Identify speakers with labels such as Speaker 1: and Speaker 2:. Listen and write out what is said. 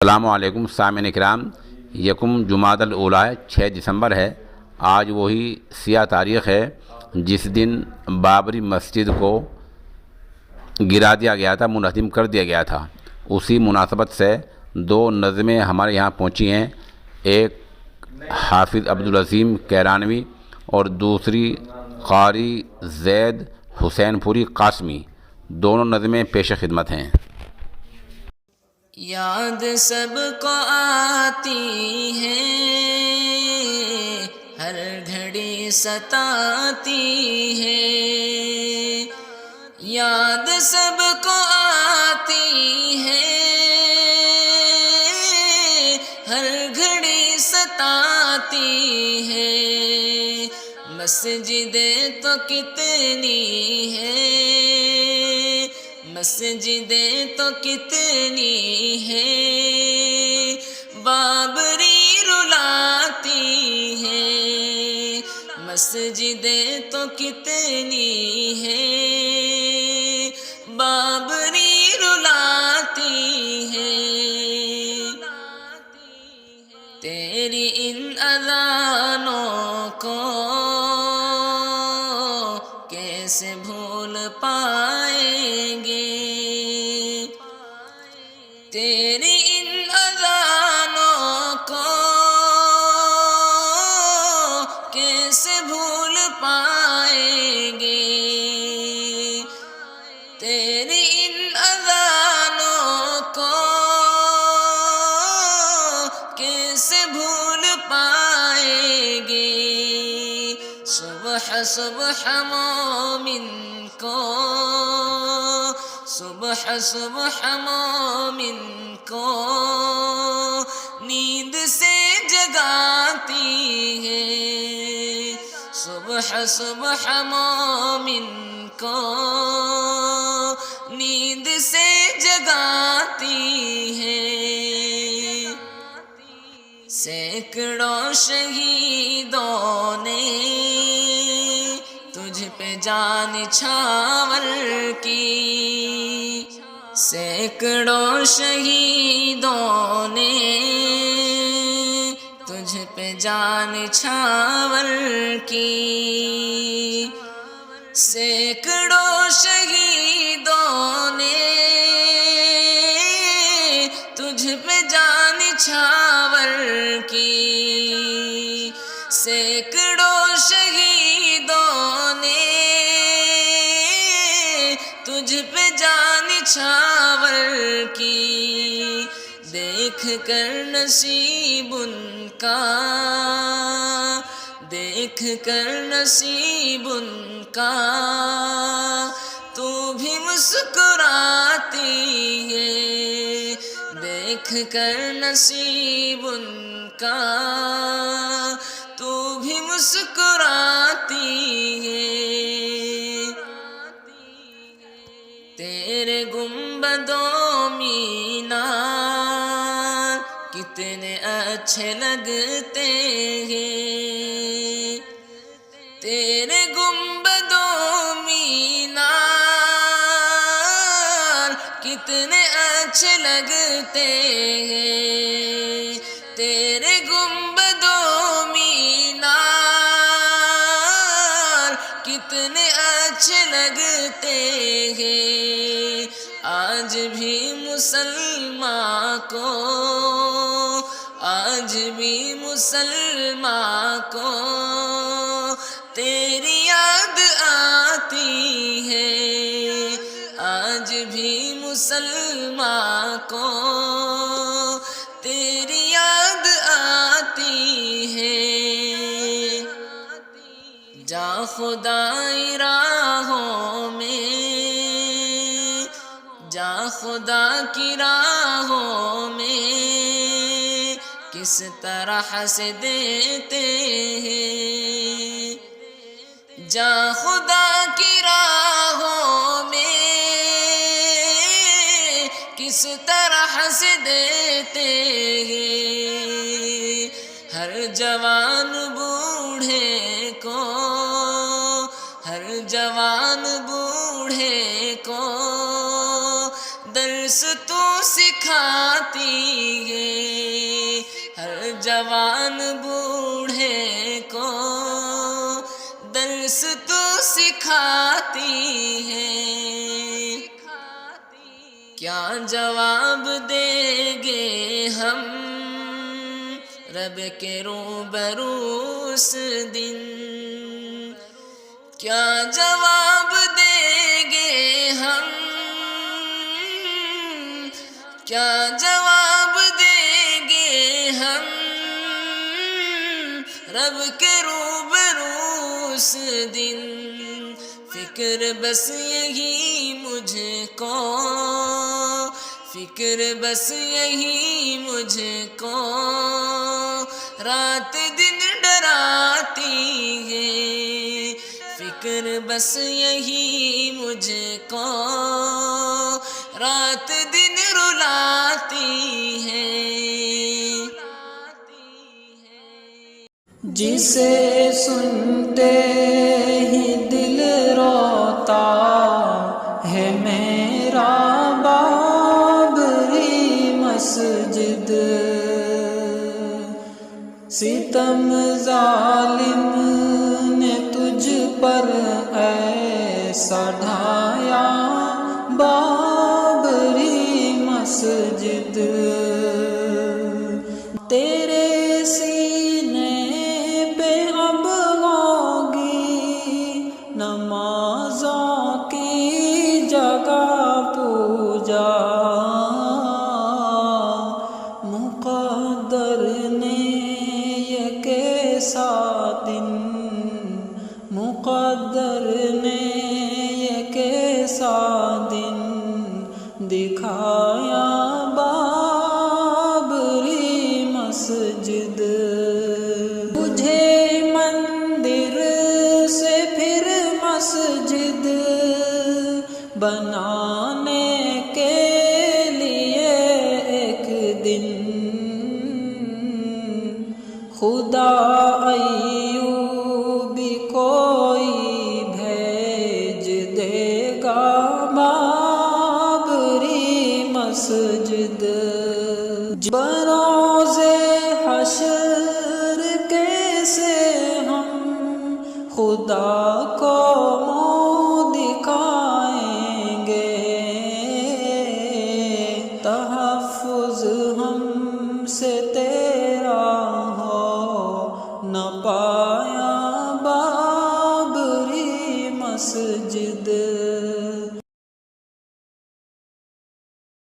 Speaker 1: السلام علیکم سامعین اکرام، یکم جمادی الاولیٰ 6 دسمبر ہے۔ آج وہی سیاہ تاریخ ہے جس دن بابری مسجد کو گرا دیا گیا تھا، منہدم کر دیا گیا تھا۔ اسی مناسبت سے دو نظمیں ہمارے یہاں پہنچی ہیں، ایک حافظ عبدالعظیم کیرانوی اور دوسری قاری زید حسین پوری قاسمی۔ دونوں نظمیں پیش خدمت ہیں۔
Speaker 2: یاد سب کو آتی ہے، ہر گھڑی ستاتی ہے۔ یاد سب کو آتی ہے، ہر گھڑی ستاتی ہے۔ مسجدیں تو کتنی ہیں، مسجدیں تو کتنی ہیں، بابری رلاتی ہیں۔ مسجدیں تو کتنی ہیں، بابری رلاتی ہیں۔ تیری ان اذانوں کو کیسے بھول پائیں گے، تیری ان اذانوں کو کیسے بھول پائیں گے، تیری ان اذانوں کو کیسے بھول پائیں گے۔ صبح صبح مومن کو، صبح صبح مومن کو نیند سے جگاتی ہے۔ صبح صبح مومن کو نیند سے جگاتی ہے۔ سینکڑوں شہیدوں نے تجھ پہ جان نچھاور کی، سینکڑوں شہیدوں نے تجھ پہ جان نچھاور کی، سینکڑوں شہیدوں نے تجھ پہ جان نچھاور کی، سینکڑوں شہیدوں نے تجھ پہ جان نچھاور کی۔ دیکھ کر نصیب ان کا، دیکھ کر نصیب ان کا تو بھی مسکراتی ہے۔ دیکھ کر نصیب ان کا تو بھی مسکراتی ہے۔ تیرے گنبد و مینار کتنے اچھے لگتے ہیں، تیرے گنبد و مینار کتنے اچھے لگتے ہیں، تیرے گنبد و مینار کتنے اچھے لگتے ہیں۔ آج بھی مسلمان کو، آج بھی مسلمان کو تیری یاد آتی ہے، آج بھی مسلمان کو تیری یاد آتی ہے۔ جا خدائی راہوں میں، جا خدا کی راہوں میں کس طرح سے دیتے ہیں، جا خدا کی راہوں میں کس طرح سے دیتے ہیں۔ ہر جوان بوڑھے کو، ہر جوان بوڑھے کو درس تو سکھا سکھاتی ہے، ہر جوان بوڑھے کو درس تو سکھاتی ہے۔ کیا جواب دیں گے ہم رب کے روبرو اس دن، کیا جواب دیں گے ہم، کیا جواب دیں گے ہم رب کے روبرو اس دن۔ فکر بس یہی مجھ کو، فکر بس یہی مجھ کو رات دن ڈراتی ہے، فکر بس یہی مجھ کو رات دن رلاتی ہے۔
Speaker 3: جسے سنتے ہی دل روتا ہے میرا بابری مسجد، ستم ظالم نے تجھ پر ایسا ڈھایا بابری مسجد، تیرے سینے پہ اب ہوگی نمازوں کی جگہ پوجا، مقدر نے یہ کیسا دن، مقدر نے یہ کیسا دن دکھایا بابری مسجد، تجھے مندر سے پھر مسجد بنانے کے لیے ایک دن خدا ایوبی کوئی بھیج دے گا بابری مسجد، بروز حشر کیسے ہم خدا کو منہ دکھائیں گے،